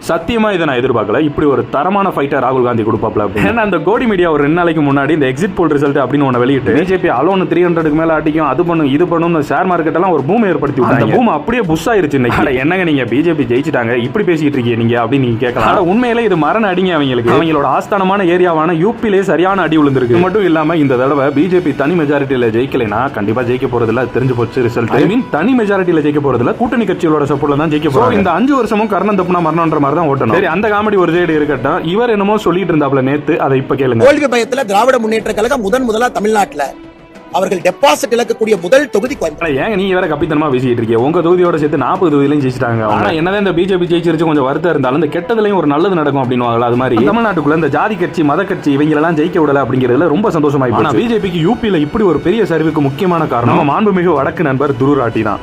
சத்தியமா இதை நான் எதிர்பார்க்கல. இப்படி ஒரு தரமான ஃபைட்டர் ராகுல் காந்தி கொடுப்பாப்ல. ஏன்னா அந்த கோடி மீடியா ஒரு 2 நாளைக்கு முன்னாடி இந்த எக்ஸிட் போல் ரிசல்ட் அப்படின்னு ஒன்று வெளியிட்டு பிஜேபி அலோன் 300க்கு மேல அடிக்கும், அது பண்ணும் இது பண்ணும், ஷேர் மார்க்கெட் எல்லாம் ஒரு பூம் ஏற்படுத்தி விட்டாங்க. அந்த பூம் அப்படியே புஷ் ஆயிருச்சு. என்னங்க நீங்க பிஜேபி ஜெயிச்சிட்டாங்க இப்படி பேசிட்டு இருக்கீங்க நீங்க அப்படின்னு நீங்க கேட்கலாம். உண்மையிலே இது மரண அடிங்க. அவங்களோட ஆஸ்தானமான ஏரியாவான யூபிலே சரியான அடி விழுந்திருக்கு. மட்டும் இல்லாம இந்த தடவை பிஜேபி தனி மெஜாரிட்டியில ஜெயிக்கலைன்னா கண்டிப்பா ஜெயிக்க போறதுல தெரிஞ்சு போச்சு ரிசல்ட். ஐ மீன் தனி மெஜாரிட்டியில ஜெயிக்க போறதுல கூட்டணி கட்சிகளோட சப்போர்ட்ல தான் ஜெயிக்க போறோம். இந்த 5 வருஷமும் கர்ணன் தப்புனா மரணம்ன்ற மாதிரி தான் ஓட்டணும். சரி, அந்த காமெடி ஒரு சைடு இருக்கட்டும். இவர் என்னமோ சொல்லிட்டு இருந்தாப்ல நேத்து, அதை இப்ப கேளுங்க. தோல்வி பயத்துல திராவிட முன்னேற்ற கழகம் முதலா தமிழ்நாட்டுல அவர்கள் டெபாசிட் இழக்கக்கூடிய முதல் தொகுதி கோயம்புத்தூர். ஏங்க நீங்க வேற கப்பித்தனமா பேசிட்டு இருக்கீங்க. உங்க தொகுதியோட சேர்த்து 40 தொகுதியிலும் ஜெயிச்சிட்டாங்க. ஆனா என்னதான் இந்த பிஜேபி ஜெயிச்சிருச்சு கொஞ்சம் வருத்தம் இருந்தாலும் இந்த கெட்டதுலயும் ஒரு நல்லது நடக்கும் அப்படின்னு அது மாதிரி தமிழ்நாட்டுக்குள்ள இந்த ஜாதி கட்சி மத கட்சி இவங்க எல்லாம் ஜெயிக்க விடல அப்படிங்கிறதுல ரொம்ப சந்தோஷமாயிருக்கு. ஆனா பிஜேபிக்கு யூபியில இப்படி ஒரு பெரிய சரிவுக்கு முக்கியமான காரணம் மாண்புமிகு வடக்கு நண்பர் துருராட்டி தான்.